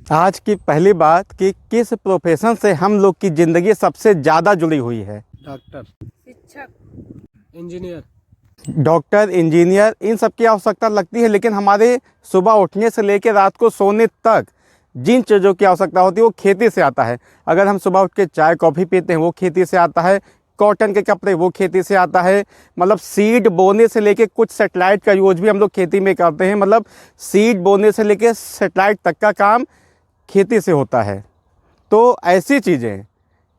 आज की पहली बात कि किस प्रोफेशन से हम लोग की ज़िंदगी सबसे ज़्यादा जुड़ी हुई है। डॉक्टर, शिक्षक, इंजीनियर। डॉक्टर, इंजीनियर, इन सब की आवश्यकता लगती है, लेकिन हमारे सुबह उठने से लेकर रात को सोने तक जिन चीज़ों की आवश्यकता होती है वो खेती से आता है। अगर हम सुबह उठ के चाय कॉफ़ी पीते हैं वो खेती से आता है, कॉटन के कपड़े वो खेती से आता है, मतलब सीड बोने से लेके कुछ सेटेलाइट का यूज भी हम लोग खेती में करते हैं। मतलब सीड बोने से लेके सेटेलाइट तक का काम खेती से होता है। तो ऐसी चीज़ें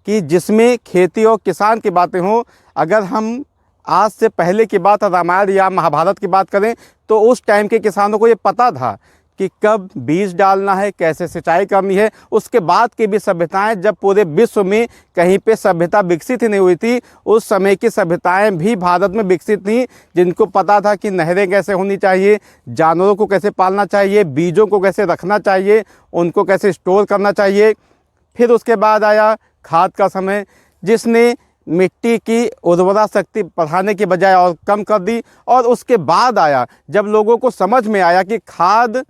कि जिसमें खेती और किसान की बातें हों, अगर हम आज से पहले की बात रामायण या महाभारत की बात करें तो उस टाइम के किसानों को ये पता था कि कब बीज डालना है, कैसे सिंचाई करनी है। उसके बाद की भी सभ्यताएं, जब पूरे विश्व में कहीं पे सभ्यता विकसित ही नहीं हुई थी, उस समय की सभ्यताएं भी भारत में विकसित थीं, जिनको पता था कि नहरें कैसे होनी चाहिए, जानवरों को कैसे पालना चाहिए, बीजों को कैसे रखना चाहिए, उनको कैसे स्टोर करना चाहिए। फिर उसके बाद आया खाद का समय, जिसने मिट्टी की उर्वरा शक्ति बढ़ाने के बजाय और कम कर दी। और उसके बाद आया जब लोगों को समझ में आया कि खाद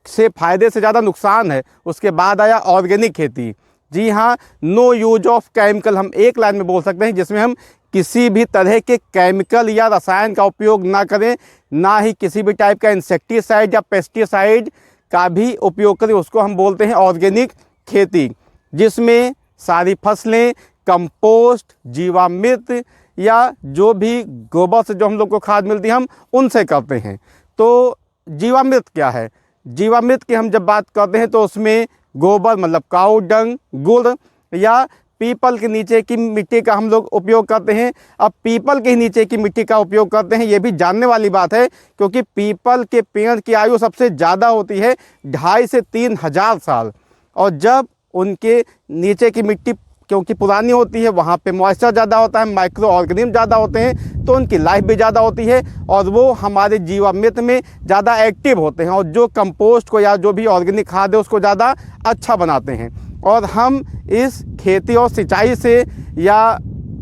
से फ़ायदे से ज़्यादा नुकसान है, उसके बाद आया ऑर्गेनिक खेती। जी हाँ, नो यूज ऑफ केमिकल, हम एक लाइन में बोल सकते हैं, जिसमें हम किसी भी तरह के केमिकल या रसायन का उपयोग ना करें, ना ही किसी भी टाइप का इंसेक्टिसाइड या पेस्टिसाइड का भी उपयोग करें। उसको हम बोलते हैं ऑर्गेनिक खेती, जिसमें सारी फसलें कंपोस्ट, जीवामृत या जो भी गोबर से जो हम लोग को खाद मिलती है हम उनसे करते हैं। तो जीवामृत क्या है? जीवामृत की हम जब बात करते हैं तो उसमें गोबर मतलब काऊ डंग, गुड़ या पीपल के नीचे की मिट्टी का हम लोग उपयोग करते हैं। अब पीपल के नीचे की मिट्टी का उपयोग करते हैं, ये भी जानने वाली बात है, क्योंकि पीपल के पेड़ की आयु सबसे ज़्यादा होती है 2,500 से 3,000 साल। और जब उनके नीचे की मिट्टी क्योंकि पुरानी होती है, वहाँ पे मॉइस्चर ज़्यादा होता है, माइक्रो ऑर्गेनिज्म ज़्यादा होते हैं, तो उनकी लाइफ भी ज़्यादा होती है और वो हमारे जीवामृत में ज़्यादा एक्टिव होते हैं और जो कंपोस्ट को या जो भी ऑर्गेनिक खाद है उसको ज़्यादा अच्छा बनाते हैं। और हम इस खेती और सिंचाई से या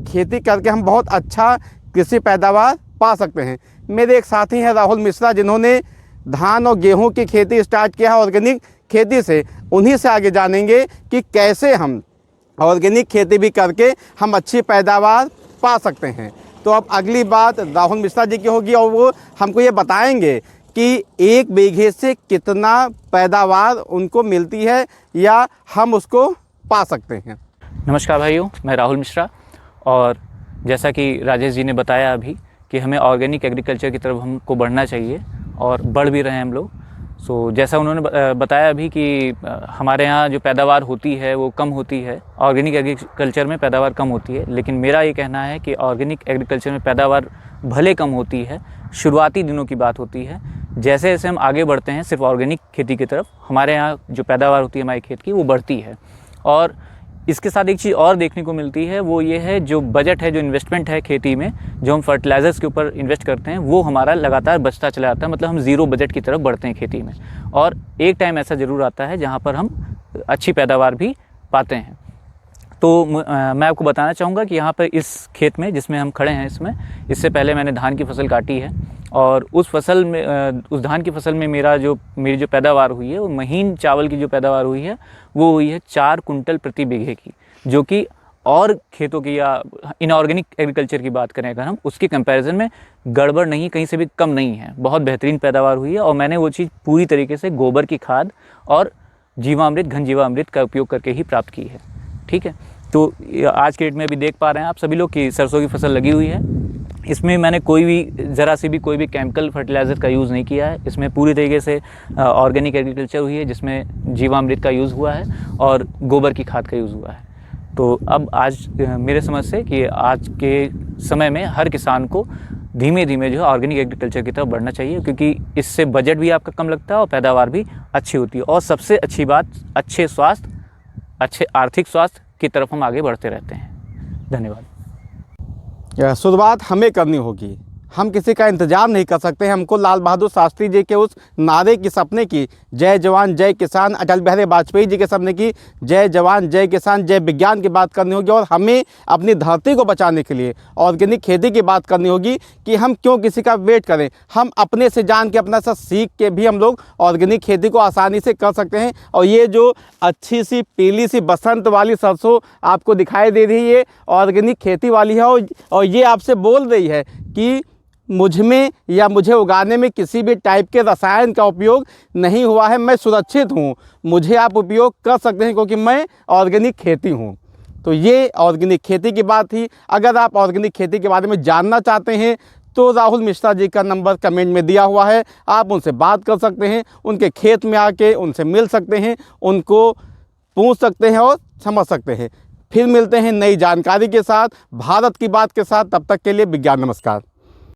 खेती करके हम बहुत अच्छा कृषि पैदावार पा सकते हैं। मेरे एक साथी हैं राहुल मिश्रा, जिन्होंने धान और गेहूँ की खेती स्टार्ट किया है ऑर्गेनिक खेती से। उन्हीं से आगे जानेंगे कि कैसे हम ऑर्गेनिक खेती भी करके हम अच्छी पैदावार पा सकते हैं। तो अब अगली बात राहुल मिश्रा जी की होगी और वो हमको ये बताएंगे कि 1 बीघे से कितना पैदावार उनको मिलती है या हम उसको पा सकते हैं। नमस्कार भाइयों, मैं राहुल मिश्रा। और जैसा कि राजेश जी ने बताया अभी कि हमें ऑर्गेनिक एग्रीकल्चर की तरफ हमको बढ़ना चाहिए और बढ़ भी रहे हैं हम लोग। सो जैसा उन्होंने बताया अभी कि हमारे यहाँ जो पैदावार होती है वो कम होती है, ऑर्गेनिक एग्रीकल्चर में पैदावार कम होती है। लेकिन मेरा ये कहना है कि ऑर्गेनिक एग्रीकल्चर में पैदावार भले कम होती है, शुरुआती दिनों की बात होती है। जैसे जैसे हम आगे बढ़ते हैं सिर्फ ऑर्गेनिक खेती की तरफ, हमारे यहाँ जो पैदावार होती है हमारे खेत की वो बढ़ती है। और इसके साथ एक चीज़ और देखने को मिलती है, वो ये है जो बजट है, जो इन्वेस्टमेंट है खेती में, जो हम फर्टिलाइज़र्स के ऊपर इन्वेस्ट करते हैं वो हमारा लगातार बचता चला जाता है। मतलब हम ज़ीरो बजट की तरफ बढ़ते हैं खेती में। और एक टाइम ऐसा ज़रूर आता है जहाँ पर हम अच्छी पैदावार भी पाते हैं। तो मैं आपको बताना चाहूँगा कि यहाँ पर इस खेत में जिसमें हम खड़े हैं, इससे पहले मैंने धान की फसल काटी है और उस धान की फसल में मेरी जो पैदावार हुई है वो महीन चावल की जो पैदावार हुई है वो हुई है 4 कुंटल प्रति बीघे की, जो कि और खेतों की या इनऑर्गेनिक एग्रीकल्चर की बात करें अगर हम, उसके कंपैरिजन में गड़बड़ नहीं, कहीं से भी कम नहीं है। बहुत बेहतरीन पैदावार हुई है और मैंने वो चीज़ पूरी तरीके से गोबर की खाद और जीवामृत, घन जीवामृत का उपयोग करके ही प्राप्त की है। ठीक है, तो आज के डेट में अभी देख पा रहे हैं आप सभी लोग कि सरसों की फसल लगी हुई है। इसमें मैंने कोई भी केमिकल फर्टिलाइज़र का यूज़ नहीं किया है। इसमें पूरी तरीके से ऑर्गेनिक एग्रीकल्चर हुई है, जिसमें जीवामृत का यूज़ हुआ है और गोबर की खाद का यूज़ हुआ है। तो अब आज मेरे समझ से कि आज के समय में हर किसान को धीमे धीमे जो है ऑर्गेनिक एग्रीकल्चर की तरफ बढ़ना चाहिए, क्योंकि इससे बजट भी आपका कम लगता है और पैदावार भी अच्छी होती है। और सबसे अच्छी बात, अच्छे स्वास्थ्य, अच्छे आर्थिक स्वास्थ्य की तरफ हम आगे बढ़ते रहते हैं। धन्यवाद। शुरुआत हमें करनी होगी। हम किसी का इंतज़ार नहीं कर सकते हैं। हमको लाल बहादुर शास्त्री जी के उस नारे की, सपने की, जय जवान जय किसान, अटल बिहारी वाजपेयी जी के सपने की जय जवान जय किसान जय विज्ञान की बात करनी होगी। और हमें अपनी धरती को बचाने के लिए ऑर्गेनिक खेती की बात करनी होगी कि हम क्यों किसी का वेट करें। हम अपने से जान के, अपना सा सीख के भी हम लोग ऑर्गेनिक खेती को आसानी से कर सकते हैं। और ये जो अच्छी सी पीली सी बसंत वाली सरसों आपको दिखाई दे रही है, ऑर्गेनिक खेती वाली है। और ये आपसे बोल रही है कि मुझ में या मुझे उगाने में किसी भी टाइप के रसायन का उपयोग नहीं हुआ है, मैं सुरक्षित हूँ, मुझे आप उपयोग कर सकते हैं क्योंकि मैं ऑर्गेनिक खेती हूँ। तो ये ऑर्गेनिक खेती की बात थी। अगर आप ऑर्गेनिक खेती के बारे में जानना चाहते हैं तो राहुल मिश्रा जी का नंबर कमेंट में दिया हुआ है, आप उनसे बात कर सकते हैं, उनके खेत में आके उनसे मिल सकते हैं, उनको पूछ सकते हैं और समझ सकते हैं। फिर मिलते हैं नई जानकारी के साथ, भारत की बात के साथ। तब तक के लिए विज्ञान नमस्कार।